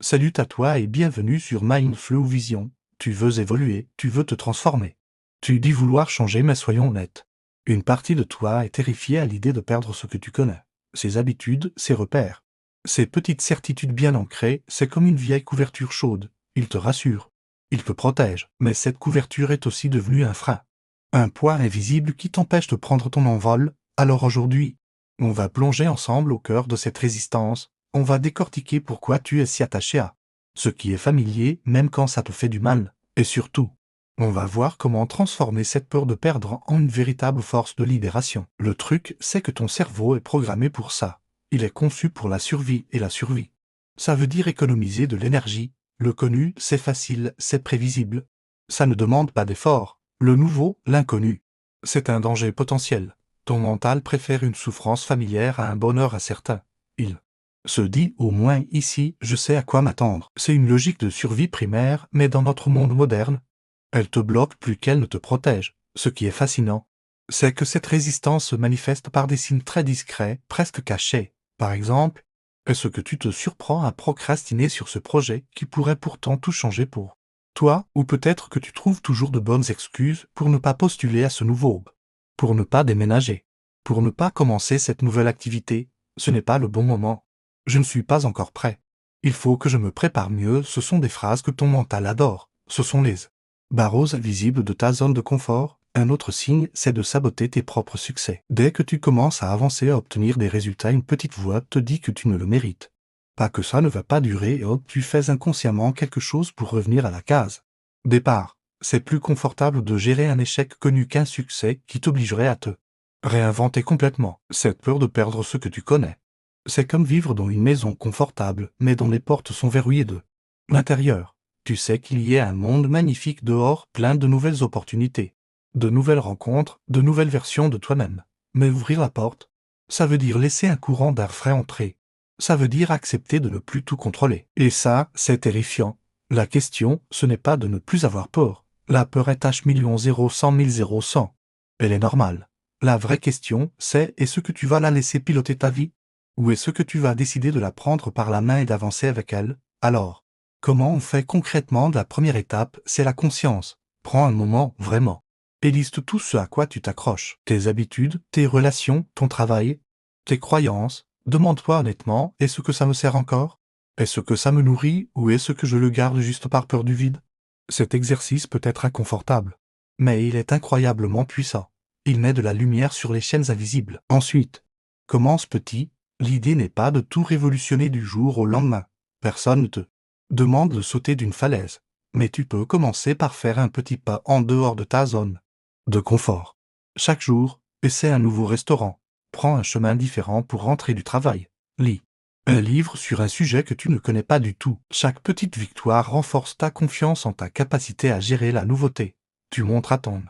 Salut à toi et bienvenue sur Mindflow Vision. Tu veux évoluer, tu veux te transformer. Tu dis vouloir changer, mais soyons honnêtes. Une partie de toi est terrifiée à l'idée de perdre ce que tu connais. Ses habitudes, ses repères. Ces petites certitudes bien ancrées, c'est comme une vieille couverture chaude. Il te rassure. Il te protège. Mais cette couverture est aussi devenue un frein. Un poids invisible qui t'empêche de prendre ton envol. Alors aujourd'hui, on va plonger ensemble au cœur de cette résistance. On va décortiquer pourquoi tu es si attaché à ce qui est familier, même quand ça te fait du mal. Et surtout, on va voir comment transformer cette peur de perdre en une véritable force de libération. Le truc, c'est que ton cerveau est programmé pour ça. Il est conçu pour la survie et la survie. Ça veut dire économiser de l'énergie. Le connu, c'est facile, c'est prévisible. Ça ne demande pas d'effort. Le nouveau, l'inconnu, c'est un danger potentiel. Ton mental préfère une souffrance familière à un bonheur incertain. Il se dit au moins ici, je sais à quoi m'attendre. C'est une logique de survie primaire, mais dans notre monde moderne, elle te bloque plus qu'elle ne te protège. Ce qui est fascinant, c'est que cette résistance se manifeste par des signes très discrets, presque cachés. Par exemple, est-ce que tu te surprends à procrastiner sur ce projet qui pourrait pourtant tout changer pour toi, ou peut-être que tu trouves toujours de bonnes excuses pour ne pas postuler à ce nouveau, pour ne pas déménager, pour ne pas commencer cette nouvelle activité. Ce n'est pas le bon moment. Je ne suis pas encore prêt. Il faut que je me prépare mieux. Ce sont des phrases que ton mental adore. Ce sont les barreaux invisibles de ta zone de confort. Un autre signe, c'est de saboter tes propres succès. Dès que tu commences à avancer à obtenir des résultats, une petite voix te dit que tu ne le mérites. Pas que ça ne va pas durer et hop, tu fais inconsciemment quelque chose pour revenir à la case départ. C'est plus confortable de gérer un échec connu qu'un succès qui t'obligerait à te réinventer complètement. Cette peur de perdre ce que tu connais. C'est comme vivre dans une maison confortable, mais dont les portes sont verrouillées de l'intérieur. Tu sais qu'il y a un monde magnifique dehors, plein de nouvelles opportunités, de nouvelles rencontres, de nouvelles versions de toi-même. Mais ouvrir la porte, ça veut dire laisser un courant d'air frais entrer. Ça veut dire accepter de ne plus tout contrôler. Et ça, c'est terrifiant. La question, ce n'est pas de ne plus avoir peur. La peur est H million 0 100 000 0 100. Elle est normale. La vraie question, c'est est-ce que tu vas la laisser piloter ta vie? Ou est-ce que tu vas décider de la prendre par la main et d'avancer avec elle? Alors, comment on fait concrètement? La première étape, c'est la conscience. Prends un moment, vraiment, et liste tout ce à quoi tu t'accroches. Tes habitudes, tes relations, ton travail, tes croyances. Demande-toi honnêtement, est-ce que ça me sert encore? Est-ce que ça me nourrit ou est-ce que je le garde juste par peur du vide? Cet exercice peut être inconfortable, mais il est incroyablement puissant. Il met de la lumière sur les chaînes invisibles. Ensuite, commence petit. L'idée n'est pas de tout révolutionner du jour au lendemain. Personne ne te demande de sauter d'une falaise. Mais tu peux commencer par faire un petit pas en dehors de ta zone de confort. Chaque jour, essaie un nouveau restaurant. Prends un chemin différent pour rentrer du travail. Lis un livre sur un sujet que tu ne connais pas du tout. Chaque petite victoire renforce ta confiance en ta capacité à gérer la nouveauté. Tu montres à ton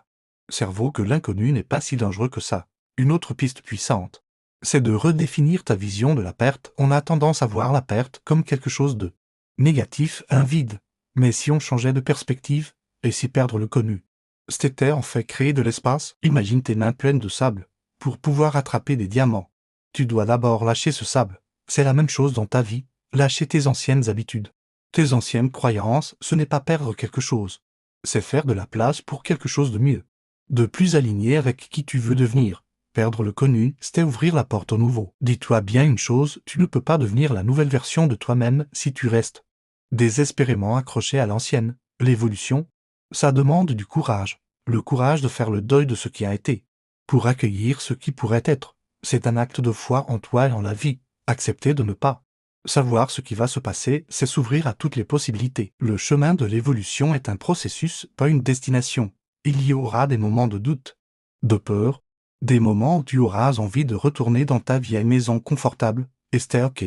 cerveau que l'inconnu n'est pas si dangereux que ça. Une autre piste puissante, c'est de redéfinir ta vision de la perte. On a tendance à voir la perte comme quelque chose de négatif, un vide. Mais si on changeait de perspective, et si perdre le connu, c'était en fait créer de l'espace? Imagine tes mains pleines de sable. Pour pouvoir attraper des diamants, tu dois d'abord lâcher ce sable. C'est la même chose dans ta vie. Lâcher tes anciennes habitudes, tes anciennes croyances, ce n'est pas perdre quelque chose. C'est faire de la place pour quelque chose de mieux, de plus aligné avec qui tu veux devenir. Perdre le connu, c'est ouvrir la porte au nouveau. Dis-toi bien une chose, tu ne peux pas devenir la nouvelle version de toi-même si tu restes désespérément accroché à l'ancienne. L'évolution, ça demande du courage. Le courage de faire le deuil de ce qui a été, pour accueillir ce qui pourrait être. C'est un acte de foi en toi et en la vie. Accepter de ne pas savoir ce qui va se passer, c'est s'ouvrir à toutes les possibilités. Le chemin de l'évolution est un processus, pas une destination. Il y aura des moments de doute, de peur, des moments où tu auras envie de retourner dans ta vieille maison confortable, et c'est ok.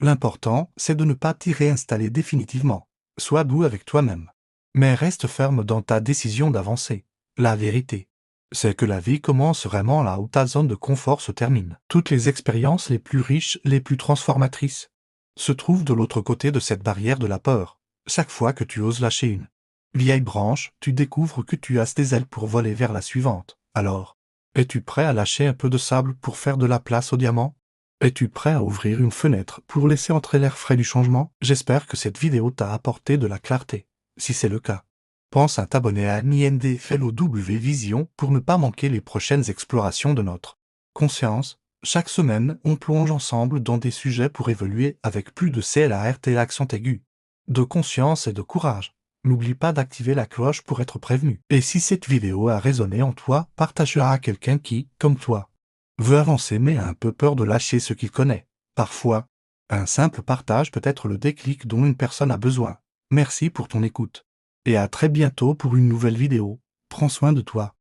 L'important, c'est de ne pas t'y réinstaller définitivement. Sois doux avec toi-même. Mais reste ferme dans ta décision d'avancer. La vérité, c'est que la vie commence vraiment là où ta zone de confort se termine. Toutes les expériences les plus riches, les plus transformatrices, se trouvent de l'autre côté de cette barrière de la peur. Chaque fois que tu oses lâcher une vieille branche, tu découvres que tu as des ailes pour voler vers la suivante. Alors, es-tu prêt à lâcher un peu de sable pour faire de la place au diamant? Es-tu prêt à ouvrir une fenêtre pour laisser entrer l'air frais du changement? J'espère que cette vidéo t'a apporté de la clarté. Si c'est le cas, pense à t'abonner à NINDFLOW Vision pour ne pas manquer les prochaines explorations de notre conscience. Chaque semaine, on plonge ensemble dans des sujets pour évoluer avec plus de CLART l'accent aigu, de conscience et de courage. N'oublie pas d'activer la cloche pour être prévenu. Et si cette vidéo a résonné en toi, partage-la à quelqu'un qui, comme toi, veut avancer mais a un peu peur de lâcher ce qu'il connaît. Parfois, un simple partage peut être le déclic dont une personne a besoin. Merci pour ton écoute. Et à très bientôt pour une nouvelle vidéo. Prends soin de toi.